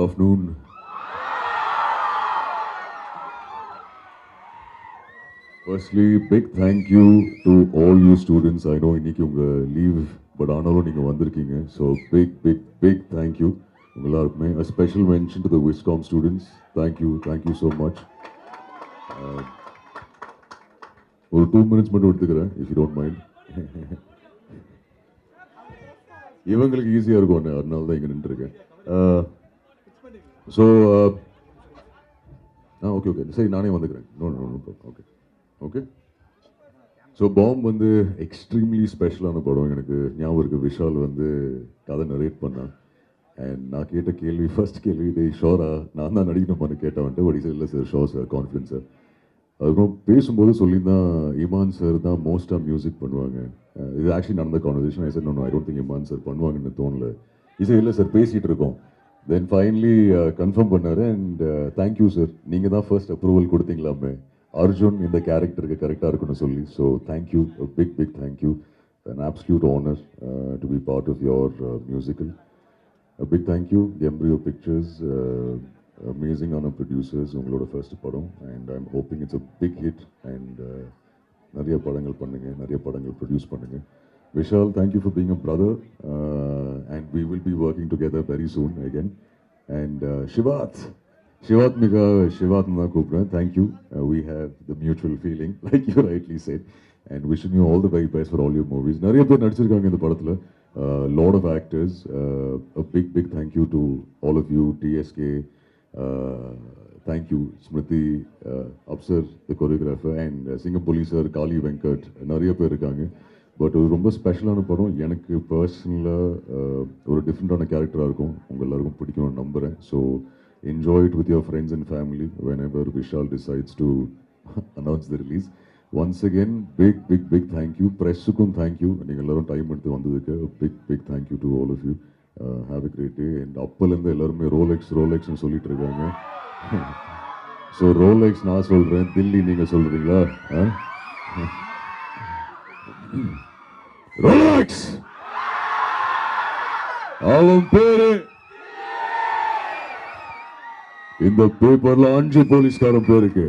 afternoon. Firstly, big thank you to all you students. I know இன்னைக்கு உங்க leave, but ஆனாலும் நீங்க வந்திருக்கீங்க. So big thank you. எல்லாருக்குமே a special mention to the Wiscom students. Thank you so much. ஒரு 2 minutes மட்டும் எடுத்துக்கிறேன், if you don't mind. இவங்களுக்கு ஈஸியாக இருக்கும், அதனால தான் இங்கே நின்றுருக்கேன். ஸோ ஓகே சரி, நானே வந்துக்கிறேன். Okay okay. ஸோ பாம் வந்து எக்ஸ்ட்ரீம்லி ஸ்பெஷலான படம். எனக்கு ஞாபகம் இருக்குது, விஷால் வந்து கதை நரேட் பண்ணான். அண்ட் நான் கேட்ட கேள்வி, ஃபர்ஸ்ட் கேள்வி, டே ஷோரா நான் தான் நடிக்கணுமான்னு கேட்டவன்ட்டு. பட் சார் இல்லை sir, show sir, confidence sir. அதுக்கப்புறம் பேசும்போது சொல்லியிருந்தான் இமான் சார் தான் மோஸ்ட்டாக மியூசிக் பண்ணுவாங்க. இது ஆக்சுவலி நடந்த conversation. I sir I don't think Imman sir பண்ணுவாங்கன்னு தோணல. சார் இல்லை சார், பேசிகிட்டு இருக்கோம். தென் ஃபைனலி கன்ஃபார்ம் பண்ணார். அண்ட் தேங்க்யூ சார், நீங்கள் தான் ஃபர்ஸ்ட் அப்ரூவல் கொடுத்தீங்களாமே அர்ஜுன் இந்த கேரக்டருக்கு கரெக்டாக இருக்குன்னு சொல்லி. So thank you, big thank you. an absolute honor to be part of your musical. A big thank you, Embryo Pictures, amazing honor producers, உங்களோட ஃபர்ஸ்ட் படம். And I am hoping it's a big hit. And நிறைய படங்கள் பண்ணுங்க, நிறைய படங்கள் produce பண்ணுங்க. Vishal, thank you for being a brother, and we will be working together very soon again. And Shivat Mika, Shivat நான் கூப்பிடுறேன். Thank you. We have the mutual feeling, like you rightly said, and wishing you all the very best for all your movies. நிறைய பேர் நடிச்சிருக்காங்க இந்த படத்தில், lot of actors. A big thank you to all of you, TSK. Thank you, Smriti, Upsar, the choreographer, and Singapore sir, Kali Venkat. நிறைய பேர் இருக்காங்க. But ஒரு ரொம்ப ஸ்பெஷலான படம். எனக்கு பர்சனலாக ஒரு டிஃப்ரெண்ட்டான கேரக்டராக இருக்கும். உங்கள் எல்லாருக்கும் பிடிக்கணும்னு நம்புகிறேன். So enjoy it with your friends and family whenever Vishal decides to announce the release. Once again, big thank you. Pressukum thank you. நீங்கள் எல்லாரும் டைம் எடுத்து வந்ததுக்கு big thank you to all of you. Have a great day. And அப்போலேருந்து எல்லாருமே ரோலெக்ஸ்னு சொல்லிட்டு இருக்காங்க. So Rolex நான் சொல்கிறேன், தில்லி நீங்கள் சொல்கிறீங்களா? ரோலெக்ஸ் அவன் பேரு. இந்த பேப்பர்ல 5 போலீஸ்காரன் பேருக்கு.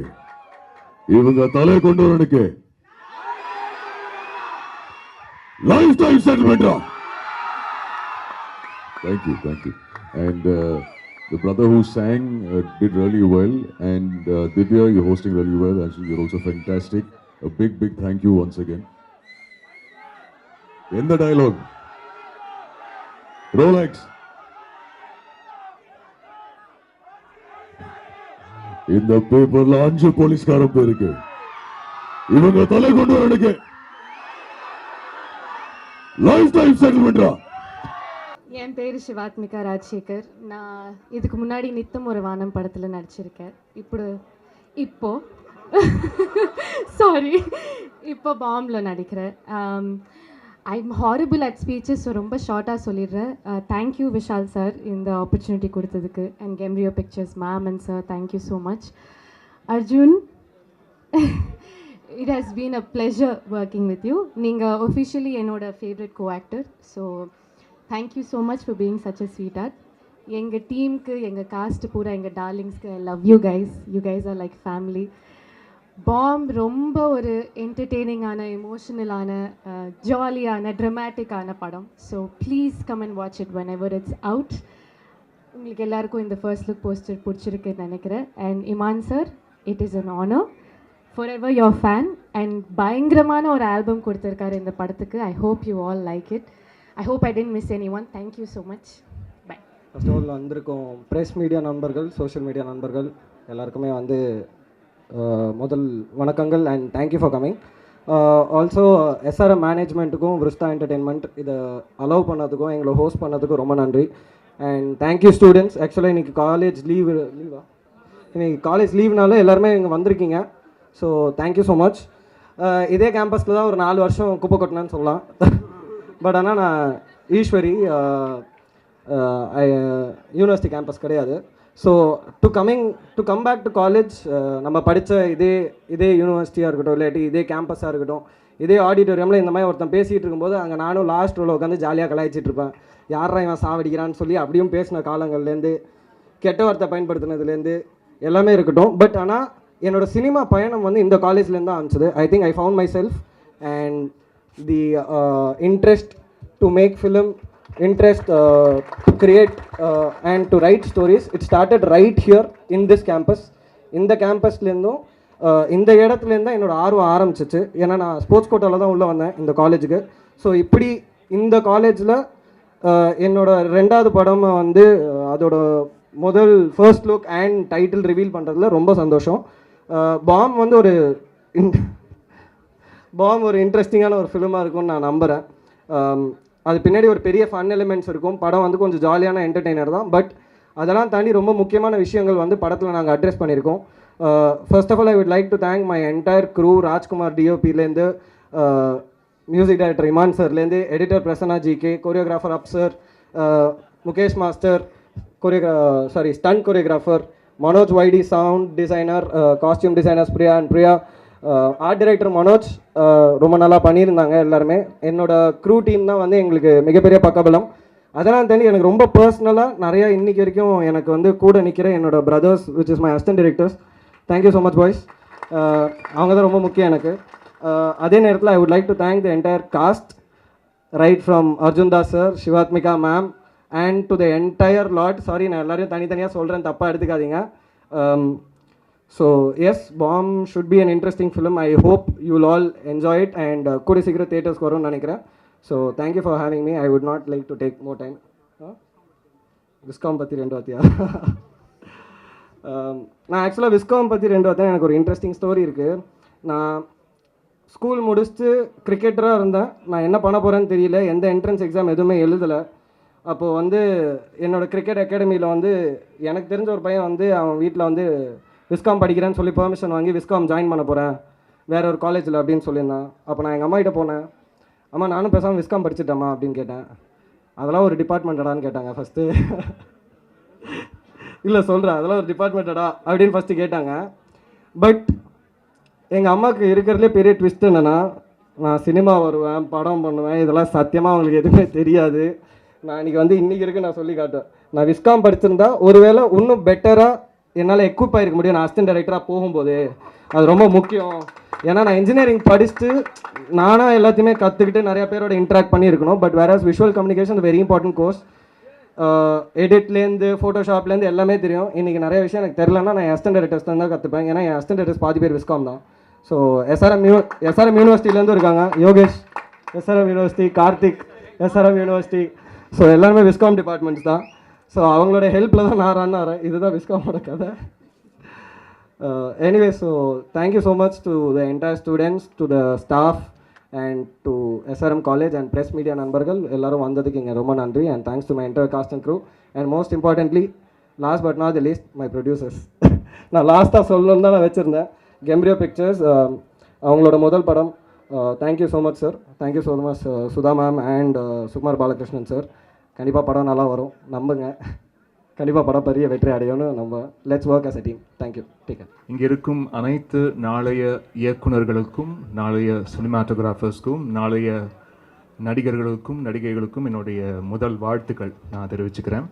இவங்க தலை கொண்டு வரனுக்கு லைஃப் டைம் செட்டில்மெண்டா. Thank you. And the brother who sang did really well. And Divya, you're hosting really well. Actually, you're also fantastic. A big thank you once again. In the dialogue, Rolex. இந்த பேப்பர்ல 5 போலீஸ்காரன் பேருக்கு. இவங்க தலை கொண்டு வரனுக்கு life time செட்டில்மெண்டா. என் பேர் சிவாத்மிகா ராஜசேகர். நான் இதுக்கு முன்னாடி நித்தம் ஒரு வானம் படத்தில் நடிச்சிருக்கேன். இப்போ பாம்பில் நடிக்கிறேன். I am horrible at speeches, so ரொம்ப ஷார்ட்டாக சொல்லிடுறேன். தேங்க்யூ விஷால் சார் இந்த ஆப்பர்ச்சுனிட்டி கொடுத்ததுக்கு. And Embryo Pictures ma'am and sir, thank you so much. Arjun, it has been a pleasure working with you. நீங்கள் ஒஃபிஷியலி என்னோட favourite co actor. So thank you so much for being such a sweet heart. எங்கள் டீமுக்கு, எங்கள் cast பூரா, எங்கள் டார்லிங்ஸ்க்கு, I love you guys. You guys are like family. Bomb ரொம்ப ஒரு என்டர்டெய்னிங்கான, எமோஷனலான, ஜாலியான, ட்ரமேட்டிக்கான படம். So please come and watch it whenever it's out. உங்களுக்கு எல்லாருக்கும் இந்த ஃபர்ஸ்ட் லுக் போஸ்டர் பிடிச்சிருக்குன்னு நினைக்கிறேன். And Imman sir, it is an honour. Forever your fan. And பயங்கரமான ஒரு ஆல்பம் கொடுத்துருக்காரு இந்த படத்துக்கு. I hope you all like it. I hope I didn't miss anyone. Thank you so much. Bye. First of all வந்திருக்கோம் press media நண்பர்கள், social media நண்பர்கள் எல்லாருக்குமே வந்து முதல் வணக்கங்கள். And thank you for coming. Also SRM மேனேஜ்மெண்ட்டுக்கும், விருஸ்தா என்டர்டெயின்மெண்ட் இதை allow பண்ணதுக்கும், எங்களை ஹோஸ்ட் பண்ணதுக்கும் ரொம்ப நன்றி. And thank you students. ஆக்சுவலாக இன்றைக்கி காலேஜ் இன்னைக்கு காலேஜ் லீவ்னால எல்லாருமே இங்கே வந்திருக்கீங்க. So thank you so much. இதே கேம்பஸில் தான் ஒரு 4 வருஷம் குப்பை கொட்டினேன்னு சொல்லலாம். பட் ஆனால் நான் ஈஸ்வரி யூனிவர்சிட்டி கேம்பஸ் கிடையாது. So to come back to college, நம்ம படித்த இதே யூனிவர்சிட்டியாக இருக்கட்டும், இல்லாட்டி இதே கேம்பஸாக இருக்கட்டும், இதே ஆடிட்டோரியமில் இந்த மாதிரி ஒருத்தன் பேசிகிட்டு இருக்கும்போது அங்கே நானும் லாஸ்ட் ரோவில் உட்காந்து ஜாலியாக கலாய்ச்சிட்டு இருப்பேன். யாரா இவன் சாவடிக்கிறான்னு சொல்லி அப்படியும் பேசின காலங்கள்லேருந்து கெட்ட வார்த்தை பயன்படுத்தினதுலேருந்து எல்லாமே இருக்கட்டும். பட் ஆனால் என்னோட சினிமா பயணம் வந்து இந்த காலேஜ்லேருந்து தான் ஆரம்பிச்சது. I think I found myself and the interest to make film, interest to create and to write stories. It started right here in this campus. இந்த கேம்பஸ்லேருந்தும் இந்த இடத்துலேருந்து என்னோட ஆர்வம் ஆரம்பிச்சிச்சு. ஏன்னா நான் ஸ்போர்ட்ஸ் கோட்டாவில் தான் உள்ளே வந்தேன் இந்த காலேஜுக்கு. ஸோ இப்படி இந்த காலேஜில் என்னோட 2வது படம் வந்து அதோட முதல் first look and title reveal பண்ணுறதுல ரொம்ப சந்தோஷம். பாம் வந்து ஒரு இன்ட்ரெஸ்டிங்கான ஒரு ஃபிலிமாக இருக்கும்னு நான் நம்புகிறேன். அது பின்னாடி ஒரு பெரிய ஃபன் எலிமெண்ட்ஸ் இருக்கும். படம் வந்து கொஞ்சம் ஜாலியான என்டர்டெய்னர் தான். பட் அதெல்லாம் தாண்டி ரொம்ப முக்கியமான விஷயங்கள் வந்து படத்தில் நாங்கள் அட்ரெஸ் பண்ணியிருக்கோம். First of all I would like to thank my entire crew. Rajkumar டிஓபிலேருந்து, மியூசிக் டைரக்டர் இமான் சார்லேருந்து, எடிட்டர் பிரசன்னா ஜிகே, கோரியோகிராஃபர் அப் sir, Mukesh master, stunt choreographer Manoj, வைடி sound designer, costume designers Priya and Priya, art director Manoj ரொம்ப நல்லா பண்ணியிருந்தாங்க எல்லாருமே. என்னோட க்ரூ டீம் தான் வந்து எங்களுக்கு மிகப்பெரிய பக்கபலம். அதெல்லாம் தாண்டி எனக்கு ரொம்ப பர்சனலாக நிறையா இன்றைக்கி வரைக்கும் எனக்கு வந்து கூட நிற்கிற என்னோட brothers which is my assistant directors. Thank you so much boys. அவங்க தான் ரொம்ப முக்கியம் எனக்கு. அதே நேரத்தில் ஐ would like to thank the entire cast, right from Arjun Das sir, Shivathmika ma'am and to the entire lot. Sorry, நான் எல்லாரையும் தனித்தனியாக சொல்கிறேன், தப்பாக எடுத்துக்காதீங்க. So yes, Bomb should be an interesting film. I hope you will all enjoy it and கூடிய சீக்கிரம் தியேட்டர்ஸ்க்கு வரும்னு நினைக்கிறேன். So thank you for having me. I would not like to take more time. Viscom பற்றி 2 வார்த்தையா? நான் ஆக்சுவலாக viscom பற்றி 2 வார்த்தை எனக்கு ஒரு இன்ட்ரெஸ்டிங் ஸ்டோரி இருக்குது. நான் ஸ்கூல் முடிச்சுட்டு கிரிக்கெட்டராக இருந்தேன். நான் என்ன பண்ண போகிறேன்னு தெரியல, எந்த என்ட்ரன்ஸ் எக்ஸாம் எதுவுமே எழுதலை. அப்போது வந்து என்னோடய கிரிக்கெட் அகாடமியில் வந்து எனக்கு தெரிஞ்ச ஒரு பையன் வந்து அவன் வீட்டில் வந்து விஸ்காம் படிக்கிறேன்னு சொல்லி பெர்மிஷன் வாங்கி விஸ்காம் ஜாயின் பண்ண போகிறேன் வேறு ஒரு காலேஜில் அப்படின்னு சொல்லியிருந்தான். அப்போ நான் எங்கள் அம்மாகிட்ட போனேன், அம்மா நானும் பேசாமல் விஸ்காம் படிச்சுட்டேம்மா அப்படின்னு கேட்டேன். அதெல்லாம் ஒரு டிபார்ட்மெண்ட்டடான்னு கேட்டாங்க ஃபஸ்ட்டு. இல்லை சொல்கிறேன், அதெல்லாம் ஒரு டிபார்ட்மெண்ட்டடா அப்படின்னு ஃபஸ்ட்டு கேட்டாங்க. பட் எங்கள் அம்மாவுக்கு இருக்கிறதுலே பெரிய ட்விஸ்ட் என்னென்னா, நான் சினிமா வருவேன், படம் பண்ணுவேன், இதெல்லாம் சத்தியமாக அவங்களுக்கு எதுவுமே தெரியாது. நான் இன்றைக்கி இருக்கு நான் சொல்லி காட்டுவேன். நான் விஸ்காம் படிச்சிருந்தா ஒருவேளை இன்னும் பெட்டராக என்னால் எக்யூப் ஆகிருக்க முடியும். நான் அசிஸ்டன்ட் டைரக்டராக போகும்போது அது ரொம்ப முக்கியம். ஏன்னா நான் இன்ஜினியரிங் படிச்சுட்டு நானாக எல்லாத்தையுமே கற்றுக்கிட்டு நிறையா பேரோட இன்ட்ராக்ட் பண்ணியிருக்கணும். பட் வேற visual communication very important course. எடிட்லேருந்து ஃபோட்டோஷாப்லேருந்து எல்லாமே தெரியும். இன்றைக்கி நிறைய விஷயம் எனக்கு தெரிலன்னா நான் அசிஸ்டன்ட் டைரக்டர்ஸ் தான் கற்றுப்பேன். ஏன்னா என் அசிஸ்டன்ட் டைரக்டர்ஸ் பாதி பேர் விஸ்காம் தான். ஸோ எஸ்ஆர்எம் யூனிவர்சிட்டிலேருந்து இருக்காங்க, Yogesh SRM university, Karthik SRM university. So எல்லாருமே விஸ்காம் டிபார்ட்மெண்ட்ஸ் தான். ஸோ அவங்களோட ஹெல்ப்பில் தான் நான் ரன் ஆகிறேன். இதுதான் விஸ்காமோட கதை. Anyway, so thank you so much to the entire students, to the staff and to SRM college and press media நண்பர்கள் எல்லாரும் வந்ததுக்கு இங்கே ரொம்ப நன்றி. And thanks to my entire cast and crew. And most importantly, last but not the least, my producers. நான் லாஸ்ட்டாக சொல்லணுன்னு தான் நான் வச்சுருந்தேன். கெம்ப்ரியோ பிக்சர்ஸ் அவங்களோட முதல் படம். Thank you so much sir. Thank you so much Sudha ma'am and Sukumar Balakrishnan sir. கண்டிப்பாக படம் நல்லா வரும், நம்புங்க. கண்டிப்பாக படம் பெரிய வெற்றி அடையும்னு நம்ம let's work as a team. Thank you. Take care. இங்கே இருக்கும் அனைத்து நாளைய இயக்குநர்களுக்கும், நாளைய சினிமாட்டோகிராஃபர்ஸ்க்கும், நாளைய நடிகர்களுக்கும் நடிகைகளுக்கும் என்னுடைய முதல் வாழ்த்துக்கள் நான் தெரிவிச்சுக்கிறேன்.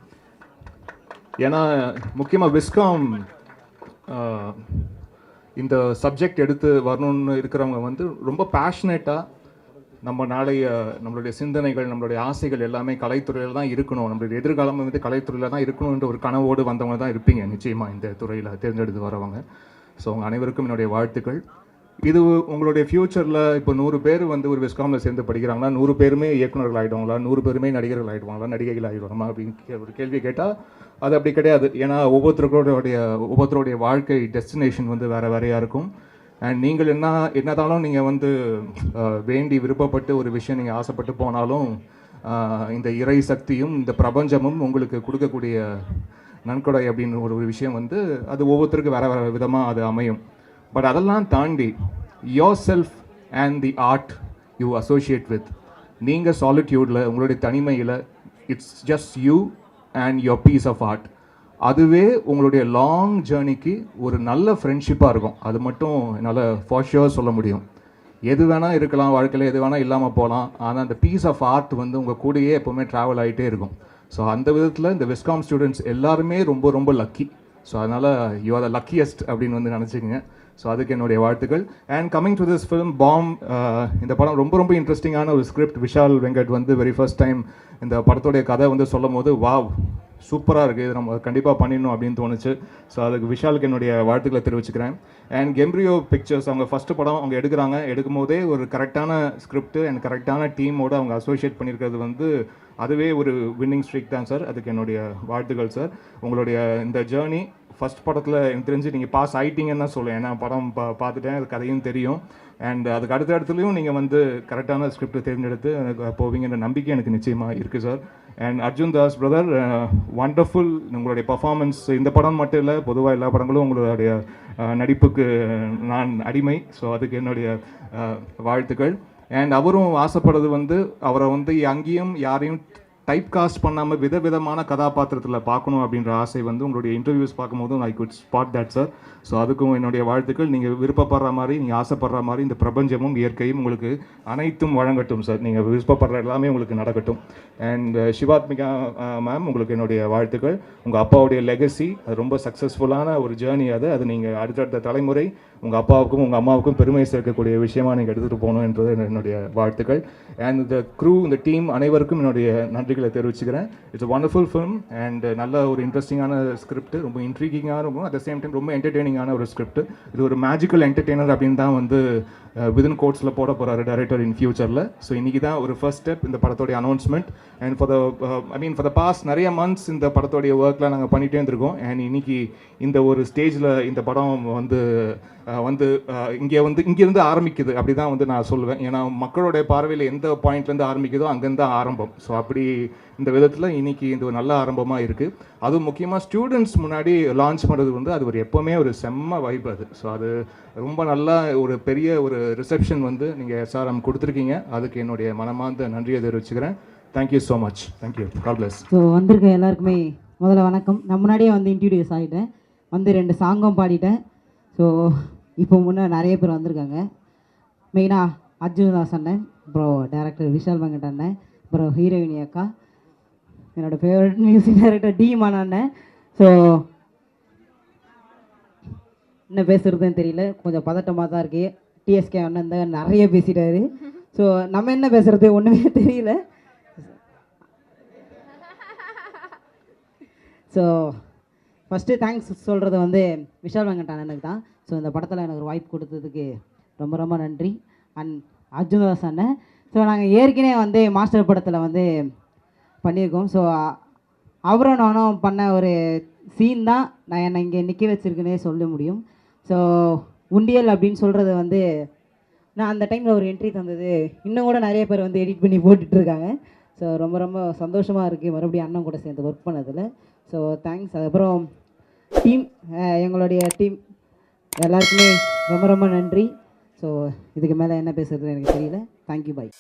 ஏன்னா முக்கியமாக விஸ்காம் இந்த சப்ஜெக்ட் எடுத்து வரணும்னு இருக்கிறவங்க வந்து ரொம்ப பேஷனேட்டாக நம்மளுடைய சிந்தனைகள், நம்மளுடைய ஆசைகள் எல்லாமே கலைத்துறையில் தான் இருக்கணும், நம்மளுடைய எதிர்காலம் வந்து கலைத்துறையில் தான் இருக்கணுன்ற ஒரு கனவோடு வந்தவங்க தான் இருப்பீங்க நிச்சயமாக இந்த துறையில் தேர்ந்தெடுத்து வரவங்க. ஸோ உங்கள் அனைவருக்கும் என்னுடைய வாழ்த்துக்கள். இது உங்களுடைய ஃப்யூச்சரில் இப்போ 100 பேர் வந்து ஒரு விஸ்காமில் சேர்ந்து படிக்கிறாங்களா, 100 பேருமே இயக்குநர்கள் ஆகிடுவாங்களா, 100 பேருமே நடிகர்கள் ஆகிடுவாங்களா, நடிகைகள் ஆகிடுவாங்களா அப்படின்னு ஒரு கேள்வி கேட்டால் அது அப்படி கிடையாது. ஏன்னா ஒவ்வொருத்தருடைய வாழ்க்கை டெஸ்டினேஷன் வந்து வேறு வேறையாக இருக்கும். அண்ட் நீங்கள் என்னதாலும் நீங்கள் வந்து வேண்டி விருப்பப்பட்டு ஒரு விஷயம் நீங்கள் ஆசைப்பட்டு போனாலும் இந்த இறை சக்தியும் இந்த பிரபஞ்சமும் உங்களுக்கு கொடுக்கக்கூடிய நன்கொடை அப்படின்னு ஒரு விஷயம் வந்து அது ஒவ்வொருத்தருக்கும் வேறு வேறு விதமாக அது அமையும். பட் அதெல்லாம் தாண்டி yourself and the art you associate with, நீங்கள் சாலிட்யூடில் உங்களுடைய தனிமையில் it's just you and your piece of art, அதுவே உங்களுடைய லாங் ஜேர்னிக்கு ஒரு நல்ல ஃப்ரெண்ட்ஷிப்பாக இருக்கும். அது மட்டும் என்னால் ஃபார் ஷுர் சொல்ல முடியும். எது வேணால் இருக்கலாம் வாழ்க்கையில், எது வேணால் இல்லாமல் போகலாம், ஆனால் அந்த பீஸ் ஆஃப் ஆர்ட் வந்து உங்கள் கூடயே எப்போவுமே ட்ராவல் ஆகிட்டே இருக்கும். ஸோ அந்த விதத்தில் இந்த விஸ்காம் ஸ்டூடெண்ட்ஸ் எல்லாருமே ரொம்ப ரொம்ப லக்கி. ஸோ அதனால் யூ ஆர் த லக்கியஸ்ட் அப்படின்னு வந்து நினச்சிக்கங்க. ஸோ அதுக்கு என்னுடைய வாழ்த்துக்கள். And coming to this film பாம், இந்த படம் ரொம்ப ரொம்ப இன்ட்ரெஸ்டிங்கான ஒரு ஸ்கிரிப்ட். விஷால் வெங்கட் வந்து வெரி ஃபர்ஸ்ட் டைம் இந்த படத்தோடைய கதை வந்து சொல்லும் போது வாவ் சூப்பராக இருக்குது, இது நம்ம கண்டிப்பாக பண்ணிடணும் அப்படின்னு தோணுச்சு. ஸோ அதுக்கு விஷாலுக்கு என்னுடைய வாழ்த்துக்களை தெரிவிச்சுக்கிறேன். அண்ட் கெம்ப்ரியோ பிக்சர்ஸ் அவங்க ஃபஸ்ட்டு படம் அவங்க எடுக்கும் போதே ஒரு கரெக்டான ஸ்கிரிப்ட் அண்ட் கரெக்டான டீமோடு அவங்க அசோசியேட் பண்ணியிருக்கிறது வந்து அதுவே ஒரு வின்னிங் ஸ்ட்ரீக் தான் சார். அதுக்கு என்னுடைய வாழ்த்துக்கள் சார். உங்களுடைய இந்த ஜேர்னி ஃபஸ்ட் படத்தில் எனக்கு தெரிஞ்சு நீங்கள் பாஸ் ஆகிட்டீங்கன்னு தான் சொல்லுவேன். ஏன்னா படம் பார்த்துட்டேன், அது கதையும் தெரியும். அண்ட் அதுக்கு அடுத்த இடத்துலையும் நீங்கள் வந்து கரெக்டான ஸ்கிரிப்ட் தேர்ந்தெடுத்து போவீங்கன்ற நம்பிக்கை எனக்கு நிச்சயமாக இருக்குது sir. And Arjun Das brother, wonderful உங்களுடைய பர்ஃபார்மன்ஸ். இந்த படம் மட்டும் இல்லை, பொதுவாக எல்லா படங்களும் உங்களுடைய நடிப்புக்கு நான் அடிமை. ஸோ அதுக்கு என்னுடைய வாழ்த்துக்கள். அண்ட் அவரும் ஆசைப்படுறது வந்து அவரை வந்து அங்கேயும் யாரையும் டைப் காஸ்ட் பண்ணாமல் விதவிதமான கதாபாத்திரத்தில் பார்க்கணும் அப்படின்ற ஆசை வந்து உங்களுடைய இன்டர்வியூஸ் பார்க்கும்போது I could spot that sir. So அதுக்கும் என்னுடைய வாழ்த்துக்கள். நீங்கள் விருப்பப்படுற மாதிரி, நீங்கள் ஆசைப்படுற மாதிரி இந்த பிரபஞ்சமும் இயற்கையும் உங்களுக்கு அனைத்தும் வழங்கட்டும் சார். நீங்கள் விருப்பப்படுற எல்லாமே உங்களுக்கு நடக்கட்டும். அண்ட் சிவாத்மிகா மேம், உங்களுக்கு என்னுடைய வாழ்த்துக்கள். உங்கள் அப்பாவுடைய லெகசி அது ரொம்ப சக்ஸஸ்ஃபுல்லான ஒரு ஜேர்னி. அது நீங்கள் அடுத்தடுத்த தலைமுறை உங்கள் அப்பாவுக்கும் உங்கள் அம்மாவுக்கும் பெருமை சேர்க்கக்கூடிய விஷயமா நீங்கள் எடுத்துகிட்டு போகணும் என்றது என்னுடைய வாழ்த்துக்கள். அண்ட் இந்த க்ரூ, இந்த டீம் அனைவருக்கும் என்னுடைய நன்றிகளை தெரிவிச்சுக்கிறேன். இட்ஸ் வண்டர்ஃபுல் ஃபிலிம் அண்ட் நல்ல ஒரு இன்ட்ரெஸ்டிங்கான ஸ்கிரிப்ட், ரொம்ப இன்ட்ரீகிங்காக இருக்கும், அட் த சேம் டைம் ரொம்ப என்டர்டெய்னிங்கான ஒரு ஸ்கிரிப்ட். இது ஒரு மேஜிக்கல் என்டர்டெய்னர் அப்படின்னு தான் வந்து விதின் கோட்ஸில் போட போகிறாரு டைரக்டர் இன் ஃபியூச்சரில். ஸோ இன்றைக்கி தான் ஒரு ஃபர்ஸ்ட் ஸ்டெப் இந்த படத்தோடைய announcement. And for the past நிறைய மந்த்ஸ் இந்த படத்தோடைய ஒர்க்கில் நாங்கள் பண்ணிகிட்டே இருந்திருக்கோம். அண்ட் இன்னைக்கு இந்த ஒரு ஸ்டேஜில் இந்த படம் வந்து இங்கேருந்து ஆரம்பிக்குது அப்படி தான் வந்து நான் சொல்லுவேன். ஏன்னா மக்களுடைய பார்வையில் எந்த பாயிண்ட்லேருந்து ஆரம்பிக்குதோ அங்கேருந்து தான் ஆரம்பம். ஸோ அப்படி இந்த விதத்தில் இன்னைக்கு இது ஒரு நல்ல ஆரம்பமாக இருக்குது. அதுவும் முக்கியமாக ஸ்டூடெண்ட்ஸ் முன்னாடி லான்ச் பண்ணுறது வந்து அது ஒரு எப்போவுமே ஒரு செம்ம வைப் அது. ஸோ அது ரொம்ப நல்லா ஒரு பெரிய ஒரு ரிசப்ஷன் வந்து நீங்கள் SRM கொடுத்துருக்கீங்க. அதுக்கு என்னுடைய மனமார்ந்த நன்றியை தெரிவிச்சுக்கிறேன். Thank you so much. Thank you. God bless. So வந்திருக்க எல்லாருக்குமே முதல்ல வணக்கம். நான் முன்னாடியே வந்து இன்ட்ரடியூஸ் ஆகிட்டேன், வந்து 2 சாங்கும் பாடிட்டேன். ஸோ இப்போ முன்னே நிறைய பேர் வந்திருக்காங்க. மெயினாக அர்ஜுன் தாஸ் அண்ணன், அப்புறம் டேரக்டர் விஷால் வெங்கட் அண்ணன், அப்புறம் ஹீரோயினி அக்கா, என்னோடய ஃபேவரட் மியூசிக் டைரக்டர் டி மன அண்ணன். ஸோ என்ன பேசுகிறதுன்னு தெரியல, கொஞ்சம் பதட்டமாக தான் இருக்குது. டிஎஸ்கே அண்ணன் தான் நிறைய பேசிட்டாரு. ஸோ நம்ம என்ன பேசுகிறது ஒன்றுமே தெரியல. ஸோ ஃபஸ்ட்டு தேங்க்ஸ் சொல்கிறது வந்து விஷால் வெங்கட் அண்ணனுக்கு தான். ஸோ இந்த படத்தில் எனக்கு ஒரு வாய்ப்பு கொடுத்ததுக்கு ரொம்ப ரொம்ப நன்றி. அண்ட் அர்ஜுன்தாஸ் அண்ணன். ஸோ நாங்கள் ஏற்கனவே வந்து மாஸ்டர் படத்தில் வந்து பண்ணியிருக்கோம். ஸோ அவரும் நானும் பண்ண ஒரு சீன் தான் நான் என்னை இங்கே நிற்க வச்சுருக்குன்னே சொல்ல முடியும். ஸோ உண்டியல் அப்படின்னு சொல்கிறது வந்து நான் அந்த டைமில் ஒரு என்ட்ரி தந்தது இன்னும் கூட நிறைய பேர் வந்து எடிட் பண்ணி போட்டுட்ருக்காங்க. ஸோ ரொம்ப ரொம்ப சந்தோஷமாக இருக்குது மறுபடியும் அண்ணன் கூட சேர்ந்து ஒர்க் பண்ணதில். So thanks. அதுக்கப்புறம் டீம், எங்களுடைய டீம் எல்லாருக்குமே ரொம்ப ரொம்ப நன்றி. ஸோ இதுக்கு மேலே என்ன பேசுகிறது எனக்கு தெரியல. தேங்க்யூ, பாய்.